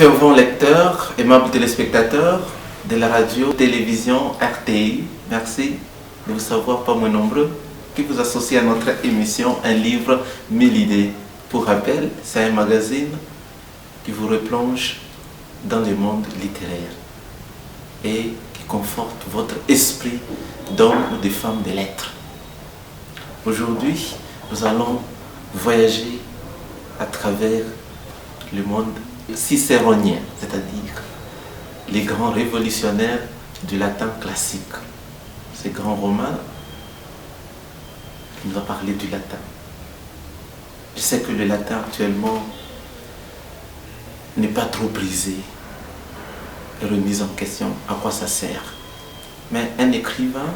Fervents lecteurs, aimables téléspectateurs de la radio-télévision RTI, merci de vous savoir pas moins nombreux qui vous associez à notre émission Un livre, 1000 idées. Pour rappel, c'est un magazine qui vous replonge dans le monde littéraire et qui conforte votre esprit d'homme ou de femme de lettres. Aujourd'hui, nous allons voyager à travers le monde cicéronien, c'est-à-dire les grands révolutionnaires du latin classique. Ces grands Romains qui nous ont parlé du latin. Je sais que le latin actuellement n'est pas trop brisé et remis en question. À quoi ça sert? Mais un écrivain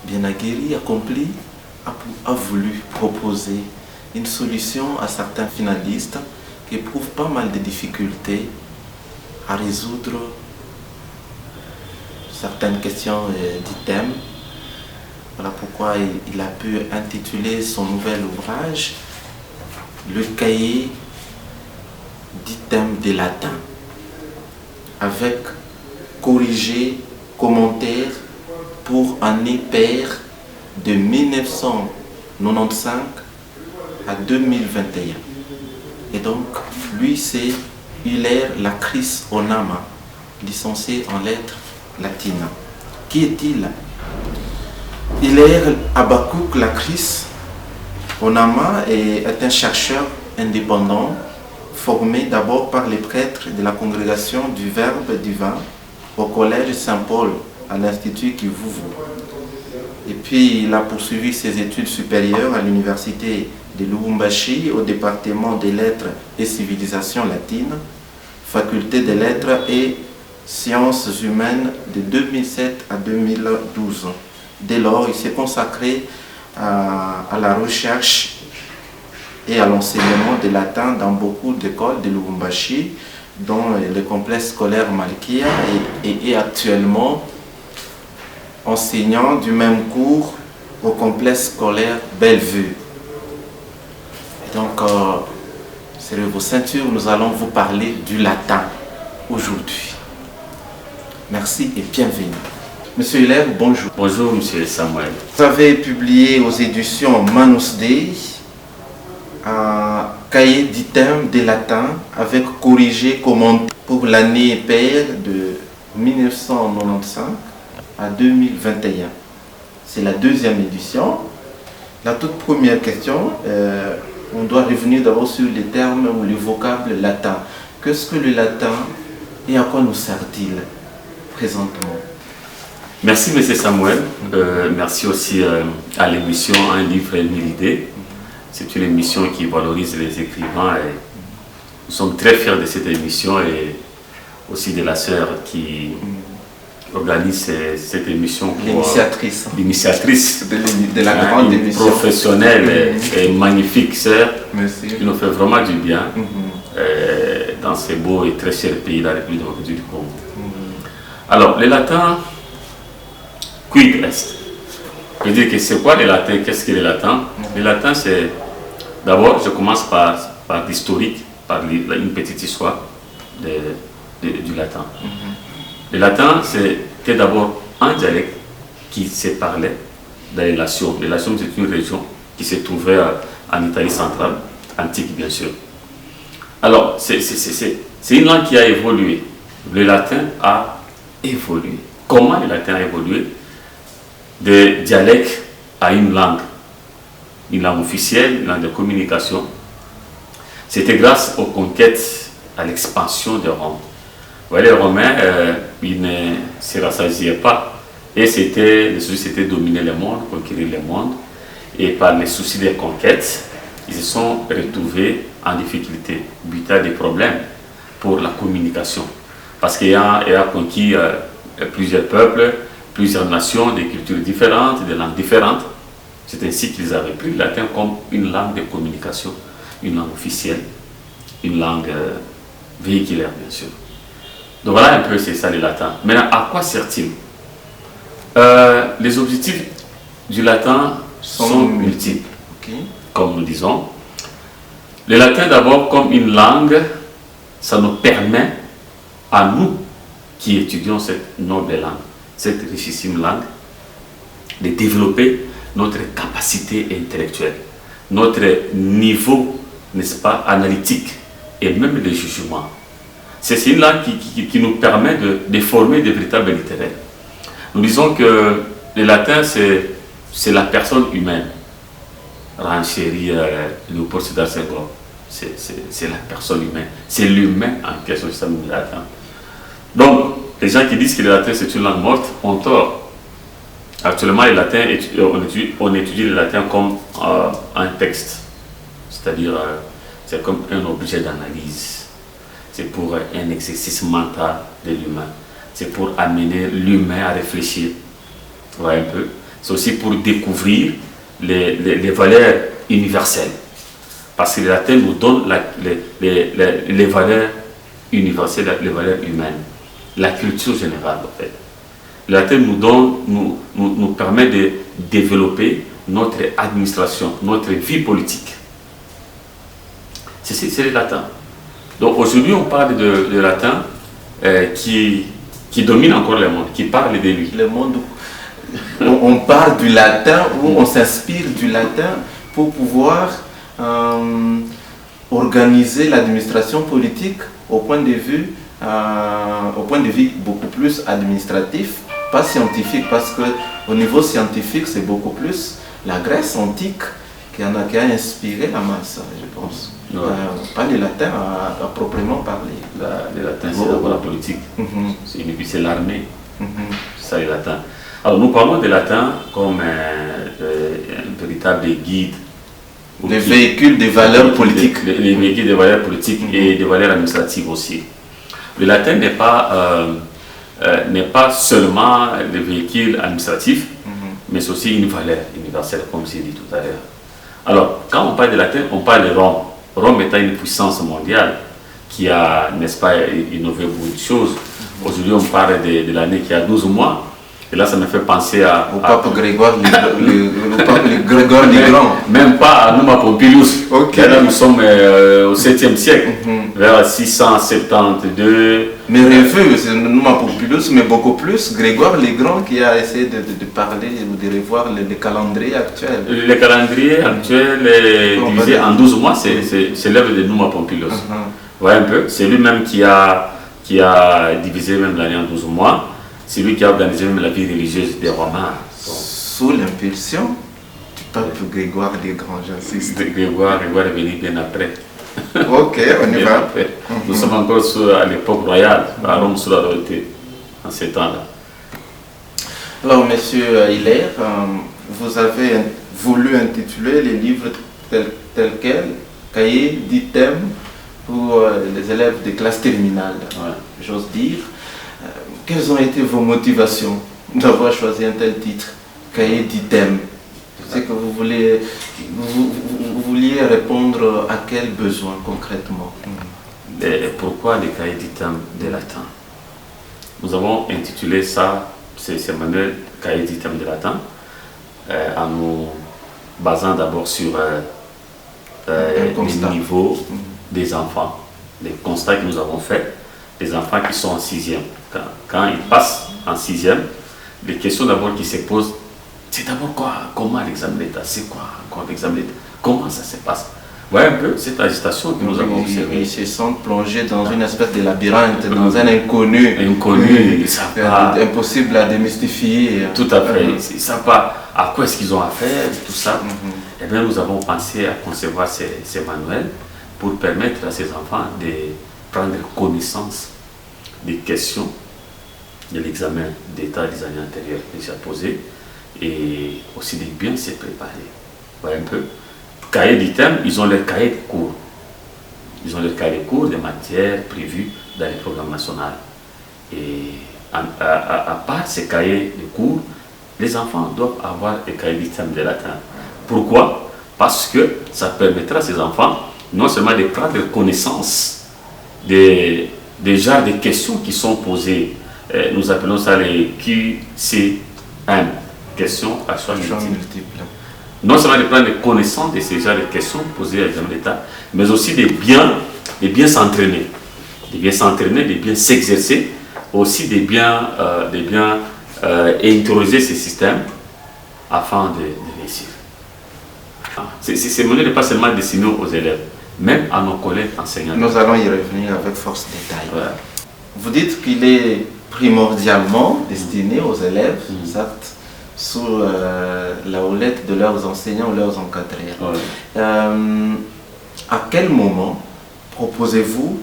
bien aguerri, accompli, a voulu proposer une solution à certains finalistes qui éprouvent pas mal de difficultés à résoudre certaines questions d'items. Voilà pourquoi il a pu intituler son nouvel ouvrage Le cahier d'items de latin, avec corrigé, commentaires pour année paire de 1995 à 2021. Et donc, lui, c'est Hilaire Lacris Onama, licencié en lettres latines. Qui est-il? Hilaire Abakouk Lacris Onama est un chercheur indépendant, formé d'abord par les prêtres de la congrégation du Verbe divin au collège Saint-Paul, à l'Institut Kivuvu. Et puis, il a poursuivi ses études supérieures à l'université de Lubumbashi, au département des lettres et civilisations latines, faculté des lettres et sciences humaines de 2007 à 2012. Dès lors, il s'est consacré à la recherche et à l'enseignement de latin dans beaucoup d'écoles de Lubumbashi, dont le complexe scolaire Malkia, et actuellement enseignant du même cours au complexe scolaire Bellevue. Et donc, serrez vos ceintures, nous allons vous parler du latin aujourd'hui. Merci et bienvenue. Monsieur Hilaire, bonjour. Bonjour, monsieur Samuel. Vous avez publié aux éditions Manus Dei un cahier d'items de latin avec corrigé, commenté pour l'année paire de 1995 à 2021. C'est la deuxième édition. La toute première question, on doit revenir d'abord sur les termes ou les vocables latins. Qu'est-ce que le latin et à quoi nous sert-il présentement? Merci, monsieur Samuel. Merci aussi à l'émission Un livre et 1000 idées. C'est une émission qui valorise les écrivains et nous sommes très fiers de cette émission et aussi de la sœur qui organise cette émission. L'initiatrice de la grande émission. Professionnelle et magnifique sœur. Merci. Qui nous fait vraiment du bien dans ce beau et très cher pays de la République démocratique du Congo. Alors, le latin, quid est? Je veux dire que c'est quoi le latin? Qu'est-ce que le latin? Le latin, c'est... D'abord, je commence par l'historique, par une petite histoire du latin. Le latin, c'était d'abord un dialecte qui se parlait dans les Latium. Les Latium, c'est une région qui se trouvait en Italie centrale, antique bien sûr. Alors, c'est une langue qui a évolué. Le latin a évolué. Comment le latin a évolué? De dialecte à une langue officielle, une langue de communication. C'était grâce aux conquêtes, à l'expansion de Rome. Vous voyez, les Romains, ils ne se rassasiaient pas. Et le souci, c'était dominer le monde, conquérir le monde. Et par les soucis des conquêtes, ils se sont retrouvés en difficulté, butant des problèmes pour la communication. Parce qu'il a conquis plusieurs peuples, plusieurs nations, des cultures différentes, des langues différentes. C'est ainsi qu'ils avaient pris le latin comme une langue de communication, une langue officielle, une langue véhiculaire, bien sûr. Donc voilà un peu, c'est ça le latin. Maintenant, à quoi sert-il? Les objectifs du latin sont multiples, comme nous disons. Le latin d'abord comme une langue ça nous permet, à nous qui étudions cette noble langue, cette richissime langue, de développer notre capacité intellectuelle, notre niveau, n'est-ce pas, analytique et même de jugement. C'est une langue qui nous permet de former de véritables littéraires. Nous disons que le latin, c'est la personne humaine. Renchérit Léopold Sédar Senghor. C'est la personne humaine. C'est l'humain en question, c'est le latin. Donc, les gens qui disent que le latin c'est une langue morte ont tort. Actuellement, le latin, on étudie le latin comme un texte. C'est-à-dire, c'est comme un objet d'analyse. C'est pour un exercice mental de l'humain. C'est pour amener l'humain à réfléchir. Vous voyez un peu. C'est aussi pour découvrir les valeurs universelles. Parce que le latin nous donne les valeurs universelles, les valeurs humaines. La culture générale, en fait. Le latin nous permet de développer notre administration, notre vie politique. C'est le latin. Donc aujourd'hui, on parle de latin qui domine encore le monde, qui parle de lui. Le monde, on parle du latin, ou on s'inspire du latin pour pouvoir organiser l'administration politique au point de vue beaucoup plus administratif, pas scientifique, parce qu'au niveau scientifique, c'est beaucoup plus la Grèce antique qui a inspiré la masse, je pense. Ouais. Pas le latin à proprement parler. Le latin, c'est d'abord la politique. Et puis c'est l'armée. C'est ça le latin. Alors nous parlons du latin comme un véritable guide. Les véhicules des valeurs politiques. Les véhicules des valeurs politiques et des valeurs administratives aussi. Le latin n'est pas seulement le véhicule administratif, mais c'est aussi une valeur universelle, comme j'ai dit tout à l'heure. Alors, quand on parle de latin, on parle de Rome. Rome étant une puissance mondiale qui a, n'est-ce pas, innové beaucoup de choses. Aujourd'hui, on parle de l'année qui a 12 mois. Et là, ça me fait penser au pape Grégoire Grégoire le Grand. Même pas à Numa Pompilius. Okay. Là, nous sommes au 7e siècle, vers 672. Mais revu, c'est Numa Pompilius, mais beaucoup plus Grégoire le Grand qui a essayé de parler ou de revoir le calendrier actuel. Le calendrier actuel est divisé en 12 mois, c'est l'œuvre de Numa Pompilius. Vous voyez un peu, c'est lui-même qui a divisé même l'année en 12 mois. C'est lui qui a organisé même la vie religieuse des Romains. Sous l'impulsion du pape Grégoire le Grand, j'insiste. Grégoire est venu bien après. Ok, on y va. Nous sommes encore à l'époque royale, à Rome sous la royauté, en ces temps-là. Alors, monsieur Hilaire, vous avez voulu intituler les livres tels quels, cahiers d'items pour les élèves des classes terminales, j'ose dire. Quelles ont été vos motivations d'avoir choisi un tel titre, cahier d'items? C'est que vous vouliez répondre à quel besoin concrètement? Et pourquoi les cahiers d'items de latin? Nous avons intitulé ça, ces manuels cahiers d'items de latin, en nous basant d'abord sur les niveaux des enfants, les constats que nous avons faits, des enfants qui sont en 6e. Quand ils passent en 6e, les questions d'abord qui se posent, c'est d'abord quoi? Comment l'examen d'État? C'est quoi encore l'examen d'État? Comment ça se passe? Vous voyez un peu cette agitation que nous avons observée. Ils se sentent plongés dans une espèce de labyrinthe, dans un inconnu. Inconnu, ils savent pas. Impossible à démystifier. Tout à fait. Ils ne savent pas à quoi est-ce qu'ils ont affaire, tout ça. Et bien, nous avons pensé à concevoir ces manuels pour permettre à ces enfants de prendre connaissance des questions de l'examen d'État des années antérieures déjà posées et aussi de bien se préparer. Vous voyez un peu. Cahiers d'items, ils ont leur cahier de cours. Ils ont leur cahier de cours des matières prévues dans les programmes nationaux. Et à part ces cahiers de cours, les enfants doivent avoir des cahiers d'items de latin. Pourquoi? Parce que ça permettra à ces enfants non seulement de prendre connaissance des genres de questions qui sont posées. Nous appelons ça les QCM, questions à choix multiples. Non seulement de prendre connaissance de ces genres de questions posées à l'examen d'État, mais aussi de bien s'entraîner. de bien s'entraîner, de bien s'exercer, aussi de bien intérioriser ces systèmes afin de réussir. Ces manuels n'est pas seulement destiné aux élèves, même à nos collègues enseignants. Nous allons y revenir avec force détail. Ouais. Vous dites qu'il est primordialement destiné aux élèves, certes, sous la houlette de leurs enseignants ou leurs encadreurs. Ouais. À quel moment proposez-vous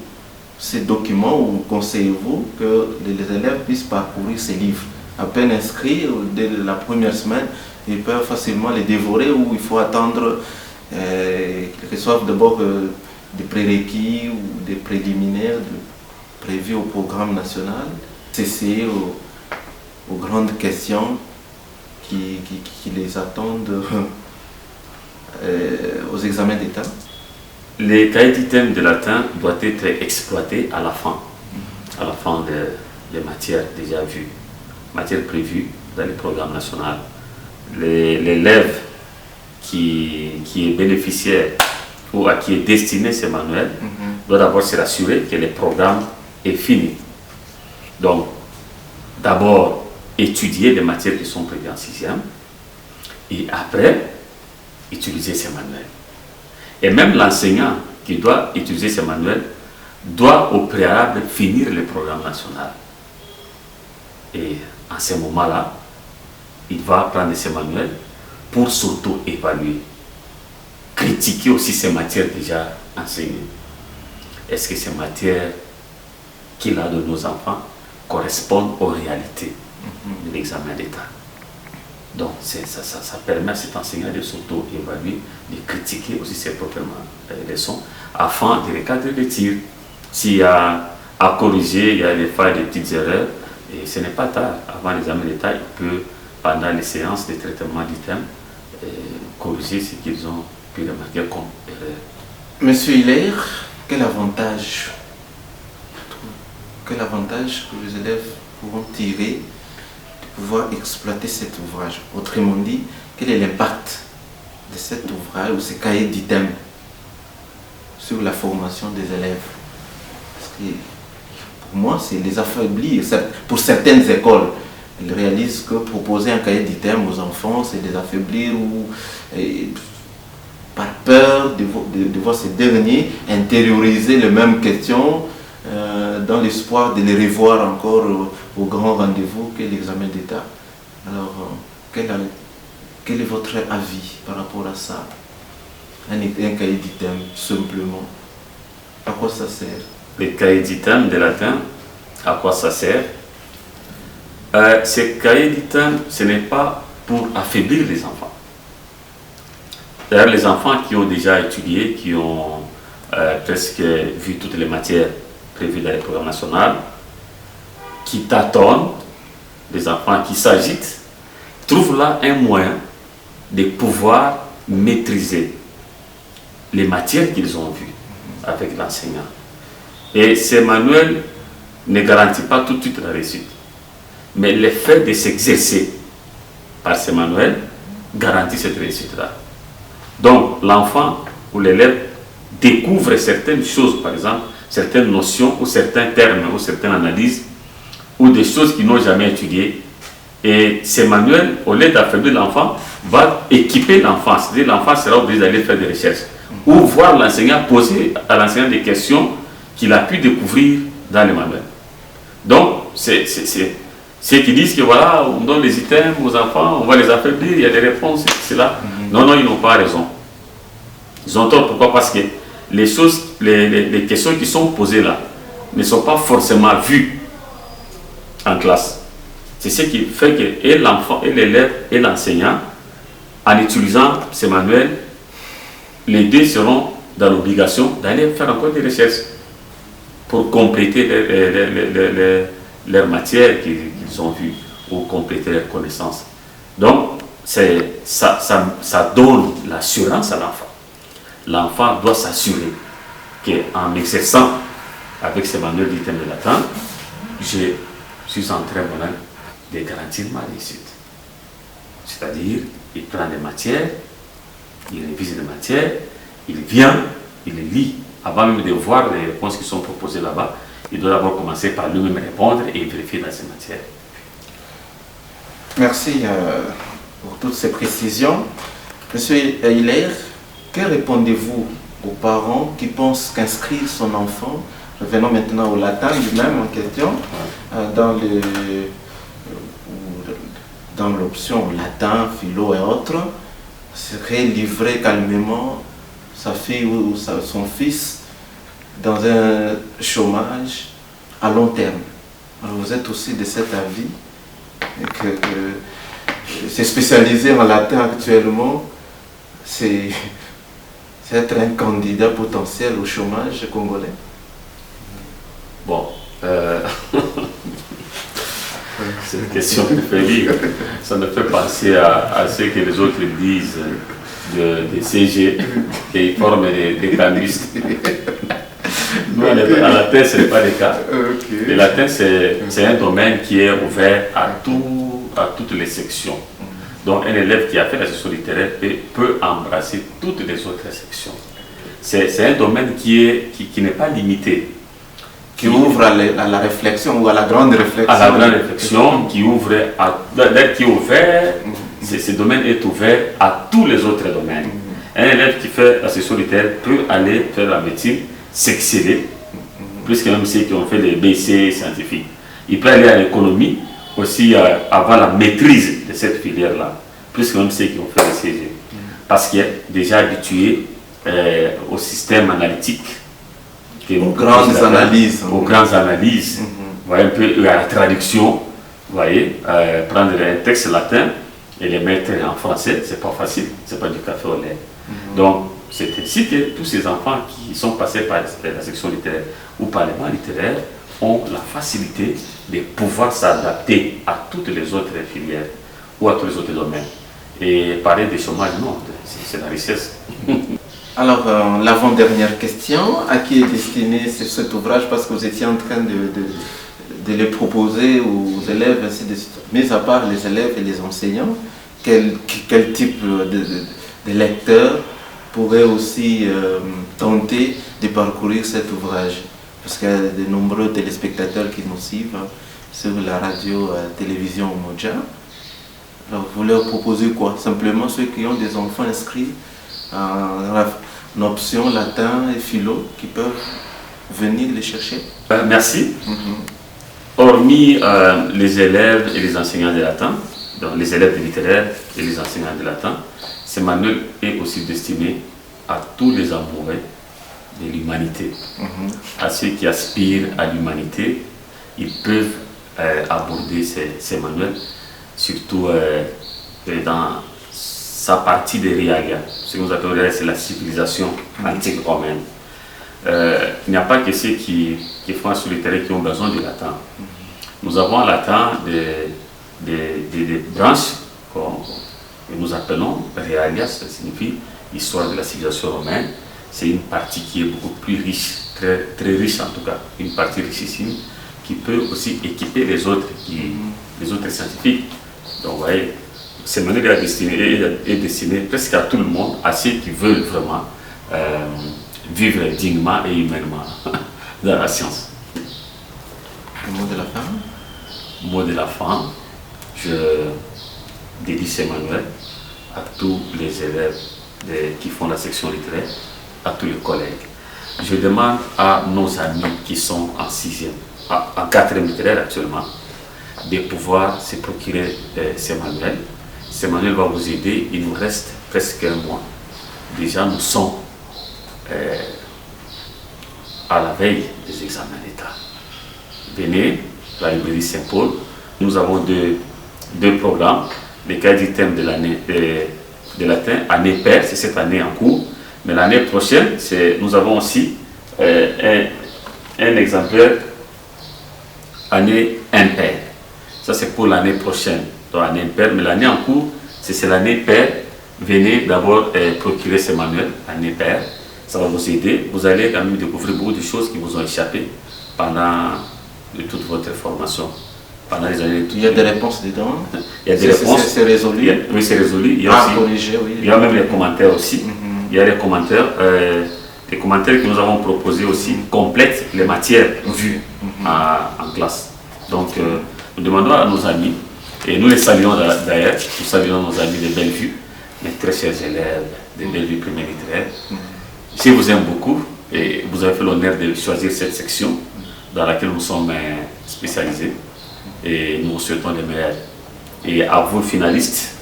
ces documents ou conseillez-vous que les élèves puissent parcourir ces livres? À peine inscrits, dès la première semaine, ils peuvent facilement les dévorer, ou il faut attendre qu'ils reçoivent d'abord des prérequis ou des préliminaires prévus au programme national, cesser aux grandes questions qui les attendent aux examens d'État? Les cahiers d'items de latin doivent être exploités à la fin des matières déjà vues, matières prévues dans le programme national. L'élève qui est bénéficiaire ou à qui est destiné ce manuel doit d'abord se rassurer que le programme est fini. Donc, d'abord étudier les matières qui sont prévues en 6e et après utiliser ces manuels. Et même l'enseignant qui doit utiliser ces manuels doit au préalable finir le programme national. Et en ce moment-là, il va prendre ces manuels pour s'auto-évaluer, critiquer aussi ces matières déjà enseignées. Est-ce que ces matières qu'il a de nos enfants correspondent aux réalités de l'examen d'État? Donc ça permet à cet enseignant de s'auto-évaluer, de critiquer aussi ses propres leçons, afin de recadrer les tirs. S'il y a à corriger, il y a des failles, des petites erreurs, et ce n'est pas tard. Avant l'examen d'État, il peut, pendant les séances de traitement d'items, corriger ce qu'ils ont pu remarquer comme erreur. Monsieur Hilaire, quel avantage que les élèves pourront tirer de pouvoir exploiter cet ouvrage? Autrement dit, quel est l'impact de cet ouvrage ou ces cahiers d'items sur la formation des élèves? Parce que pour moi, c'est les affaiblir. Pour certaines écoles, elles réalisent que proposer un cahier d'items aux enfants, c'est les affaiblir, ou par peur de voir ces derniers intérioriser les mêmes questions dans l'espoir de les revoir encore au grand rendez-vous qu'est l'examen d'État. Alors, quel est votre avis par rapport à ça? Un cahier d'items, simplement, à quoi ça sert? Les cahiers d'items de latin, à quoi ça sert? Ces cahiers d'items, ce n'est pas pour affaiblir les enfants. D'ailleurs, les enfants qui ont déjà étudié, qui ont presque vu toutes les matières prévues dans le programme national, qui tâtonnent, des enfants qui s'agitent, trouvent là un moyen de pouvoir maîtriser les matières qu'ils ont vues avec l'enseignant. Et ces manuels ne garantissent pas tout de suite la réussite. Mais le fait de s'exercer par ces manuels garantit cette réussite-là. Donc, l'enfant ou l'élève découvre certaines choses, par exemple, certaines notions ou certains termes ou certaines analyses ou des choses qu'ils n'ont jamais étudiées. Et ces manuels, au lieu d'affaiblir l'enfant, va équiper l'enfant. C'est-à-dire l'enfant sera obligé d'aller faire des recherches ou voir l'enseignant poser à l'enseignant des questions qu'il a pu découvrir dans les manuels. Donc, c'est ceux qui disent que voilà, on donne les items aux enfants, on va les affaiblir, il y a des réponses, c'est là. Non, ils n'ont pas raison. Ils ont tort. Pourquoi? Parce que les questions qui sont posées là ne sont pas forcément vues en classe. C'est ce qui fait que et l'enfant, et l'élève, et l'enseignant, en utilisant ces manuels, les deux seront dans l'obligation d'aller faire encore des recherches pour compléter leur matière qu'ils ont vue ou compléter leurs connaissances. Donc, ça donne l'assurance à l'enfant. L'enfant doit s'assurer qu'en exerçant avec ces manuels d'items de latin, je suis en train de garantir ma réussite. C'est-à-dire, il prend des matières, il révise les matières, il vient, il les lit. Avant même de voir les réponses qui sont proposées là-bas, il doit d'abord commencer par lui-même répondre et vérifier dans ces matières. Merci pour toutes ces précisions. Monsieur Hilaire, que répondez-vous aux parents qui pensent qu'inscrire son enfant, revenons maintenant au latin lui-même en question, dans l'option latin, philo et autres, serait livrer calmement sa fille ou son fils dans un chômage à long terme. Alors vous êtes aussi de cet avis que c'est spécialisé en latin actuellement, c'est être un candidat potentiel au chômage congolais? Bon, cette question me fait rire. Ça me fait penser à ce que les autres disent des CG, qui forment des canistes. En latin, ce n'est pas le cas. Okay. Le latin, c'est un domaine qui est ouvert à toutes les sections. Donc, un élève qui a fait la section littéraire peut embrasser toutes les autres sections. C'est un domaine qui n'est pas limité. Qui ouvre à la réflexion ou à la grande réflexion. À la grande réflexion, qui ouvre qui est ouvert, ce domaine est ouvert à tous les autres domaines. Un élève qui fait la section littéraire peut aller faire la médecine, s'exceller, plus que même ceux qui ont fait les BC scientifiques. Il peut aller à l'économie, aussi avoir la maîtrise de cette filière-là, plus que même ceux qui ont fait le CG. Parce qu'il est déjà habitué au système analytique. Aux grandes analyses. Aux grandes analyses. Vous voyez, un peu à la traduction. Vous voyez, prendre un texte latin et les mettre en français, c'est pas facile. C'est pas du café au lait. Donc, c'est ainsi que tous ces enfants qui sont passés par la section littéraire ou par les bancs littéraires ont la facilité de pouvoir s'adapter à toutes les autres filières ou à tous les autres domaines. Et parler de chômage, non, c'est la richesse. Alors, l'avant-dernière question, à qui est destiné cet ouvrage? Parce que vous étiez en train de le proposer aux élèves, ainsi de suite. Mis à part les élèves et les enseignants, quel type de lecteur pourrait aussi tenter de parcourir cet ouvrage? Parce qu'il y a de nombreux téléspectateurs qui nous suivent sur la radio, télévision Moja. Alors, vous leur proposez quoi? Simplement ceux qui ont des enfants inscrits en option latin et philo qui peuvent venir les chercher? Merci. Hormis les élèves et les enseignants de latin, donc les élèves de littéraire et les enseignants de latin, ce manuel est aussi destiné à tous les amoureux de l'humanité. À ceux qui aspirent à l'humanité, ils peuvent aborder ces manuels, surtout dans sa partie de Rialia. Ce que nous appelons, c'est la civilisation antique romaine. Il n'y a pas que ceux qui font sur le terrain qui ont besoin du latin. Nous avons en latin des branches que nous appelons Realia, ça signifie histoire de la civilisation romaine. C'est une partie qui est beaucoup plus riche, très riche en tout cas, une partie richissime qui peut aussi équiper les autres scientifiques. Donc vous voyez, ce manuel est destiné presque à tout le monde, à ceux qui veulent vraiment vivre dignement et humainement dans la science. Le mot de la fin? Mot de la fin, je dédie ce manuel à tous les élèves qui font la section littéraire, à tous les collègues. Je demande à nos amis qui sont en 6e, en 4e littéraire actuellement, de pouvoir se procurer ces manuels. Ce manuel va vous aider, il nous reste presque un mois. Déjà, nous sommes à la veille des examens d'État. Venez, la librairie Saint-Paul, nous avons deux programmes. Le cas du thème de l'année de latin, année paire, c'est cette année en cours. Mais l'année prochaine, nous avons aussi un exemplaire année impaire. Ça, c'est pour l'année prochaine, donc l'année impaire. Mais l'année en cours, c'est l'année paire. Venez d'abord procurer ce manuel, année paire. Ça va vous aider. Vous allez quand même découvrir beaucoup de choses qui vous ont échappé pendant toute votre formation. Pendant les années, il y a des réponses dedans. Il y a des réponses. C'est résolu. Oui, c'est résolu. Il y a aussi, corrigé, oui. Il y a même les commentaires aussi. Il y a les commentaires que nous avons proposés aussi complètent les matières vues. en classe. Donc, nous demandons à nos amis, et nous les saluons d'ailleurs, nous saluons nos amis de Bellevue, mes très chers élèves de Bellevue primaire littéraire. Je vous aime beaucoup et vous avez fait l'honneur de choisir cette section dans laquelle nous sommes spécialisés et nous vous souhaitons les meilleurs. Et à vous finalistes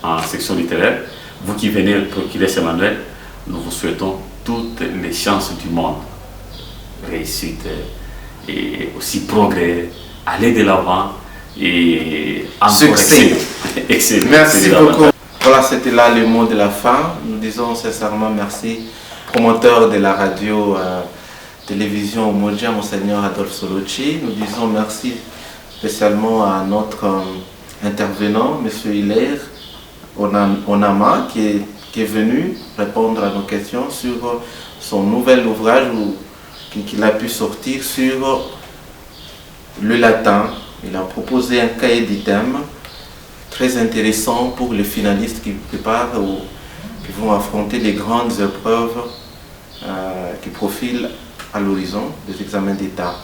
en section littéraire, vous qui venez procurer ces manuels, nous vous souhaitons toutes les chances du monde, réussite et aussi progrès, aller de l'avant et encore excellent. Merci beaucoup. Voilà, c'était là le mot de la fin. Nous disons sincèrement merci, promoteur de la radio télévision Umoja, Monseigneur Adolphe Solochi. Nous disons merci spécialement à notre intervenant, M. Hilaire Onama, qui est venu répondre à nos questions sur son nouvel ouvrage qu'il a pu sortir sur le latin. Il a proposé un cahier d'items très intéressant pour les finalistes qui préparent ou qui vont affronter les grandes épreuves qui profilent à l'horizon des examens d'État.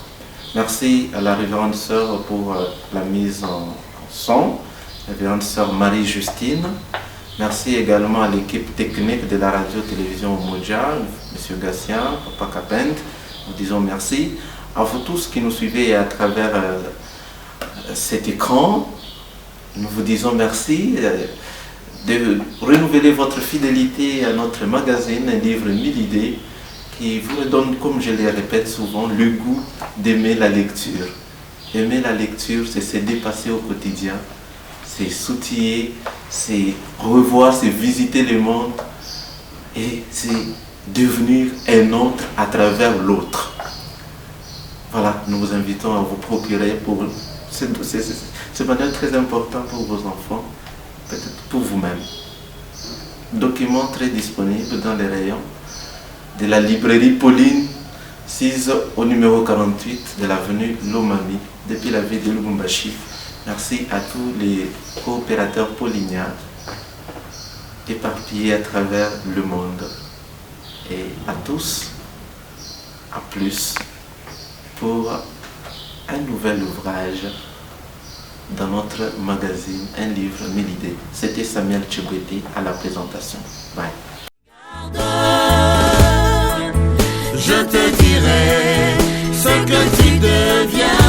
Merci à la révérende sœur pour la mise en son, la révérende sœur Marie-Justine. Merci également à l'équipe technique de la radio-télévision Umoja, M. Gatien, Papa Capend. Nous disons merci à vous tous qui nous suivez à travers cet écran. Nous vous disons merci de renouveler votre fidélité à notre magazine, un livre 1000 idées, qui vous donne, comme je le répète souvent, le goût d'aimer la lecture. Aimer la lecture, c'est se dépasser au quotidien, c'est s'outiller, c'est revoir, c'est visiter le monde et c'est devenir un autre à travers l'autre. Voilà, nous vous invitons à vous procurer pour c'est manuel très important pour vos enfants, peut-être pour vous-même. Document très disponible dans les rayons de la librairie Pauline, 6 au numéro 48 de l'avenue Lomami, depuis la ville de Lubumbashi. Merci à tous les coopérateurs pauliniens éparpillés à travers le monde. Et à tous, à plus pour un nouvel ouvrage dans notre magazine, un livre 1000 idées. C'était Samuel Tchibouété à la présentation. Bye. Je te dirai ce que tu deviens.